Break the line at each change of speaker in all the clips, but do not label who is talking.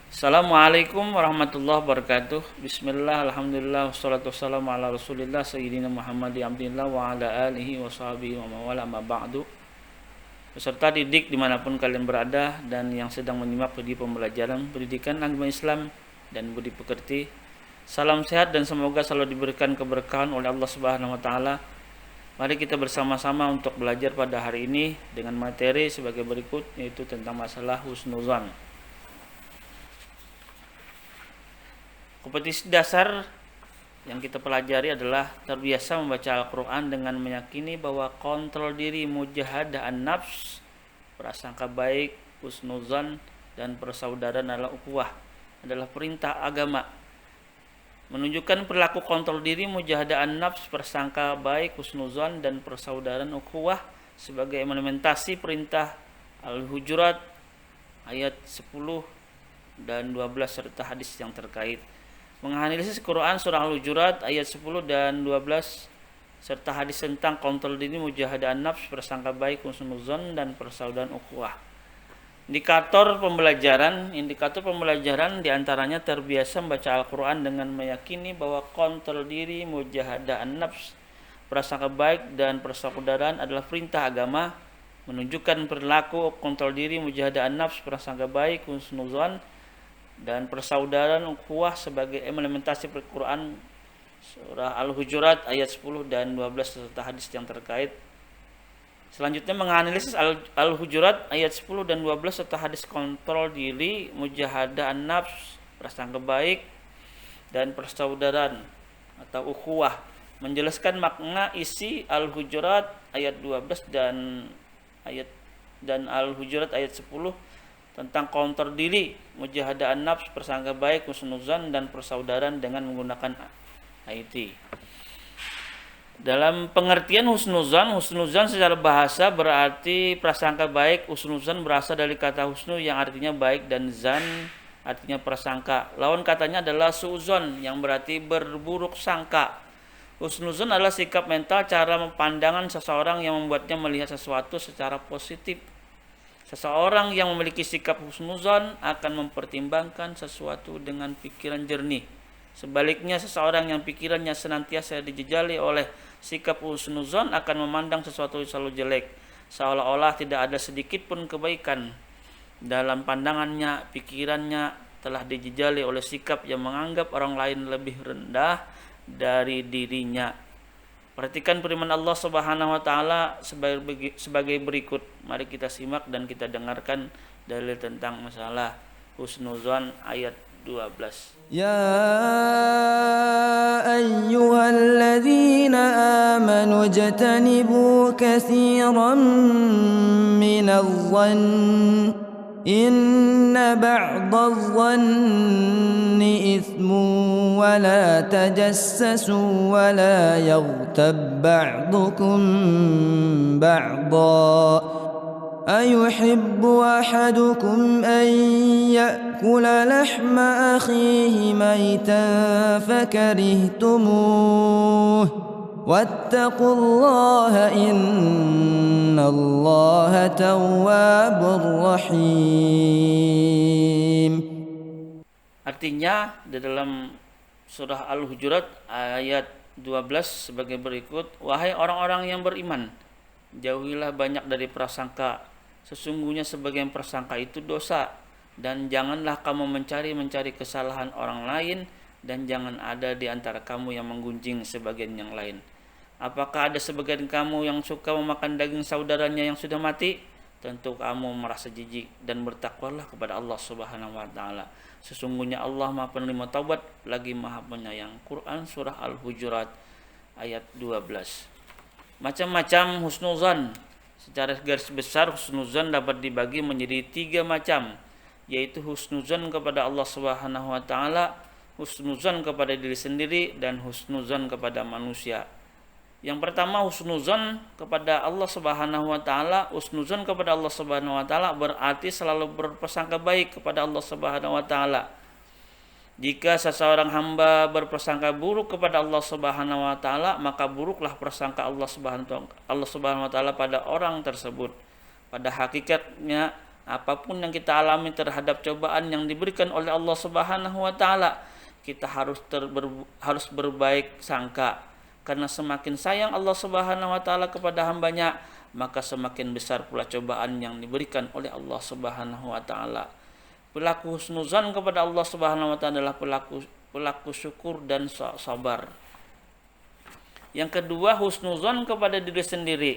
Assalamualaikum warahmatullahi wabarakatuh. Bismillah, alhamdulillah, wassalatu wassalamu ala rasulillah sayyidina Muhammadi abdillah wa ala alihi wa sahbihi wa mawala ma ba'du. Peserta didik dimanapun kalian berada dan yang sedang menyimak video pembelajaran pendidikan agama Islam dan budi pekerti, salam sehat dan semoga selalu diberikan keberkahan oleh Allah Subhanahu wa taala. Mari kita bersama-sama untuk belajar pada hari ini dengan materi sebagai berikut, yaitu tentang masalah husnuzan. Kompetisi dasar yang kita pelajari adalah terbiasa membaca Al-Quran dengan meyakini bahwa kontrol diri, mujahadah an-nafs, prasangka baik, husnuzan, dan persaudaraan adalah ukhuwah, adalah perintah agama. Menunjukkan perilaku kontrol diri, mujahadah an-nafs, prasangka baik, husnuzan, dan persaudaraan ukhuwah sebagai implementasi perintah Al-Hujurat ayat 10 dan 12 serta hadis yang terkait. Menganalisis Quran surah Al-Hujurat ayat 10 dan 12 serta hadis tentang kontrol diri, mujahadah nafs, prasangka baik, husnuzan, dan persaudaraan ukhuwah. Indikator pembelajaran diantaranya terbiasa membaca Al-Quran dengan meyakini bahwa kontrol diri, mujahadah nafs, prasangka baik, dan persaudaraan adalah perintah agama. Menunjukkan perilaku kontrol diri, mujahadah nafs, prasangka baik, husnuzan, dan persaudaraan ukhuwah sebagai implementasi Al-Quran surah Al-Hujurat ayat 10 dan 12 serta hadis yang terkait. Selanjutnya menganalisis Al-Hujurat ayat 10 dan 12 serta hadis kontrol diri, mujahadah nafs, prasangka baik, dan persaudaraan atau ukhuwah. Menjelaskan makna isi Al-Hujurat ayat 12 dan Al-Hujurat ayat 10 tentang kontrol diri, mujahadah nafs, persangka baik, husnuzan, dan persaudaraan dengan menggunakan IT. Dalam pengertian husnuzan secara bahasa berarti prasangka baik. Husnuzan berasal dari kata husnu yang artinya baik dan zan artinya prasangka. Lawan katanya adalah suuzon yang berarti berburuk sangka. Husnuzan adalah sikap mental, cara pandangan seseorang yang membuatnya melihat sesuatu secara positif. Seseorang yang memiliki sikap husnuzan akan mempertimbangkan sesuatu dengan pikiran jernih. Sebaliknya, seseorang yang pikirannya senantiasa dijejali oleh sikap husnuzan akan memandang sesuatu selalu jelek, seolah-olah tidak ada sedikit pun kebaikan. Dalam pandangannya, pikirannya telah dijejali oleh sikap yang menganggap orang lain lebih rendah dari dirinya. Perhatikan firman Allah Subhanahu wa taala sebagai berikut. Mari kita simak dan kita dengarkan dalil tentang masalah husnuzan ayat 12.
Ya ayyuhalladzina amanu jatanibu katsiran minadh-dhann inna ba'dadh-dhanni ithmun wa la tajassasu wa la yaghtab ba'dukum ba'dha أيحب أحدكم أن يأكل لحم أخيه ميتا فكرهتموه واتقوا الله إن الله تواب رحيم.
Artinya di dalam surah Al-Hujurat ayat 12 sebagai berikut. Wahai orang-orang yang beriman, jauhilah banyak dari prasangka. Sesungguhnya sebagian prasangka itu dosa. Dan janganlah kamu mencari kesalahan orang lain, dan jangan ada di antara kamu yang menggunjing sebagian yang lain. Apakah ada sebagian kamu yang suka memakan daging saudaranya yang sudah mati? Tentu kamu merasa jijik, dan bertakwalah kepada Allah Subhanahu wa taala. Sesungguhnya Allah Maha penerima taubat lagi Maha penyayang. Quran surah Al-Hujurat ayat 12. Macam-macam husnuzan. Secara garis besar husnuzan dapat dibagi menjadi 3 macam, yaitu husnuzan kepada Allah Subhanahu wa taala, husnuzan kepada diri sendiri, dan husnuzan kepada manusia. Yang pertama, husnuzan kepada Allah Subhanahu wa taala. Husnuzan kepada Allah Subhanahu wa taala berarti selalu berprasangka baik kepada Allah Subhanahu wa taala. Jika seseorang hamba berprasangka buruk kepada Allah Subhanahu wa taala, maka buruklah prasangka Allah Subhanahu wa taala pada orang tersebut. Pada hakikatnya Apapun yang kita alami terhadap cobaan yang diberikan oleh Allah Subhanahu wa taala, kita harus berbaik sangka. Karena semakin sayang Allah Subhanahu wa taala kepada hambanya, maka semakin besar pula cobaan yang diberikan oleh Allah Subhanahu wa taala. Pelaku husnuzan kepada Allah Subhanahu wa taala adalah pelaku syukur dan sabar. Yang kedua, husnuzan kepada diri sendiri.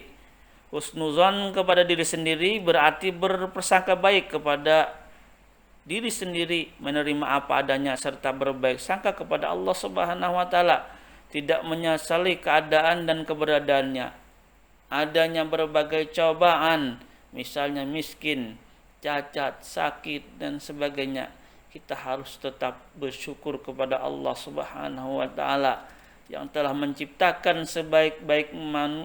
Husnuzan kepada diri sendiri berarti berprasangka baik kepada diri sendiri, menerima apa adanya serta berbaik sangka kepada Allah Subhanahu wa taala, tidak menyesali keadaan dan keberadaannya. Adanya berbagai cobaan, misalnya miskin, cacat, sakit dan sebagainya, kita harus tetap bersyukur kepada Allah Subhanahu wa taala yang telah menciptakan sebaik-baik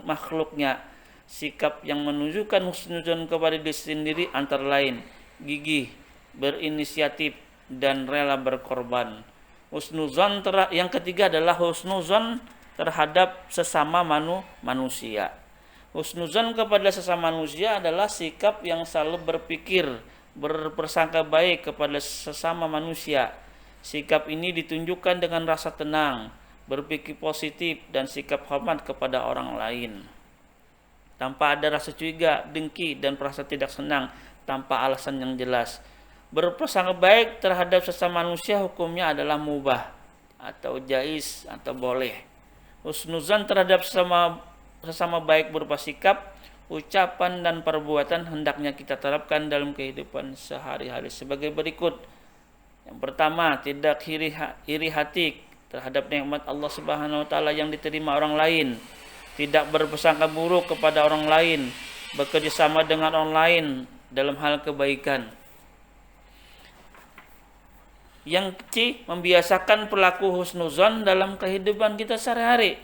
makhluknya. Sikap yang menunjukkan husnuzan kepada diri sendiri antara lain gigih, berinisiatif dan rela berkorban. Husnuzan yang ketiga adalah husnuzan terhadap sesama manusia. Husnuzan kepada sesama manusia adalah sikap yang selalu berpikir, berprasangka baik kepada sesama manusia. Sikap ini ditunjukkan dengan rasa tenang, berpikir positif dan sikap hormat kepada orang lain, tanpa ada rasa curiga, dengki dan perasa tidak senang tanpa alasan yang jelas. Berprasangka baik terhadap sesama manusia hukumnya adalah mubah atau jaiz atau boleh. Husnuzan terhadap sesama baik berupa sikap, ucapan dan perbuatan hendaknya kita terapkan dalam kehidupan sehari-hari sebagai berikut. Yang pertama, tidak iri hati terhadap nikmat Allah Subhanahu wa taala yang diterima orang lain. Tidak berprasangka buruk kepada orang lain, bekerja sama dengan orang lain dalam hal kebaikan. Yang C, membiasakan perilaku husnuzan dalam kehidupan kita sehari-hari.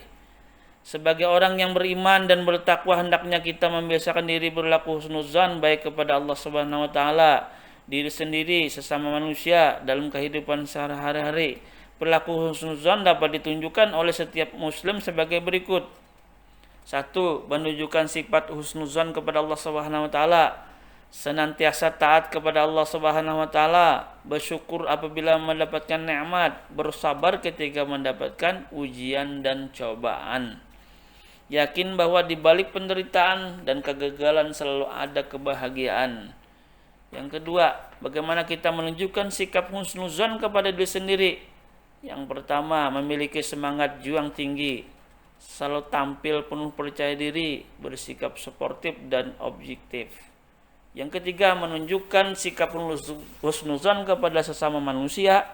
Sebagai orang yang beriman dan bertakwa, hendaknya kita membiasakan diri berlaku husnuzan baik kepada Allah Subhanahu wa taala, diri sendiri, sesama manusia dalam kehidupan sehari-hari. Perilaku husnuzan dapat ditunjukkan oleh setiap muslim sebagai berikut. 1. Menunjukkan sifat husnuzan kepada Allah Subhanahu wa taala, senantiasa taat kepada Allah Subhanahu wa taala, bersyukur apabila mendapatkan nikmat, bersabar ketika mendapatkan ujian dan cobaan. Yakin bahwa di balik penderitaan dan kegagalan selalu ada kebahagiaan. Yang kedua, bagaimana kita menunjukkan sikap husnuzan kepada diri sendiri. Yang pertama, memiliki semangat juang tinggi, selalu tampil penuh percaya diri, bersikap sportif dan objektif. Yang ketiga, menunjukkan sikap husnuzan kepada sesama manusia.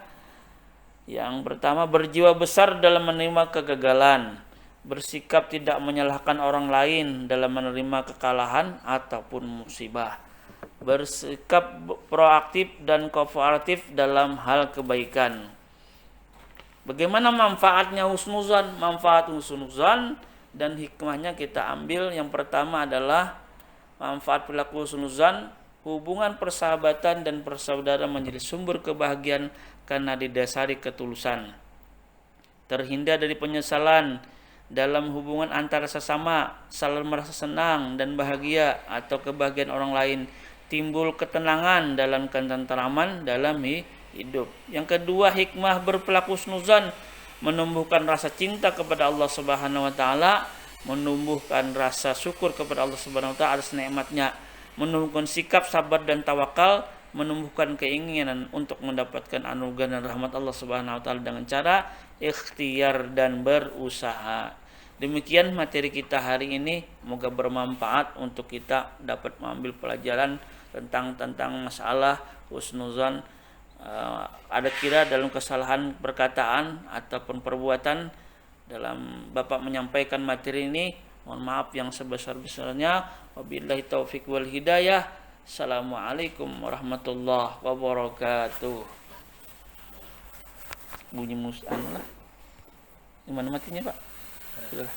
Yang pertama, berjiwa besar dalam menerima kegagalan, bersikap tidak menyalahkan orang lain dalam menerima kekalahan ataupun musibah, bersikap proaktif dan kooperatif dalam hal kebaikan. Bagaimana manfaatnya husnuzan? Manfaat husnuzan dan hikmahnya kita ambil. Yang pertama adalah manfaat perilaku husnuzan, hubungan persahabatan dan persaudaraan menjadi sumber kebahagiaan karena didasari ketulusan. Terhindar dari penyesalan dalam hubungan antara sesama, saling merasa senang dan bahagia atau kebahagiaan orang lain. Timbul ketenangan dalam ketentraman dalam hidup. Yang kedua, hikmah berperilaku husnuzan menumbuhkan rasa cinta kepada Allah Subhanahu wa taala, menumbuhkan rasa syukur kepada Allah Subhanahu wa taala atas nikmatnya, menumbuhkan sikap sabar dan tawakal, menumbuhkan keinginan untuk mendapatkan anugerah dan rahmat Allah Subhanahu wa taala dengan cara ikhtiar dan berusaha. Demikian materi kita hari ini, semoga bermanfaat untuk kita dapat mengambil pelajaran tentang masalah husnuzan. Ada kira dalam kesalahan perkataan ataupun perbuatan dalam Bapak menyampaikan materi ini, mohon maaf yang sebesar-besarnya. Wabillahi taufik wal hidayah. Assalamualaikum warahmatullahi wabarakatuh. Bunyi musan lah. Gimana matinya Pak? Sudah.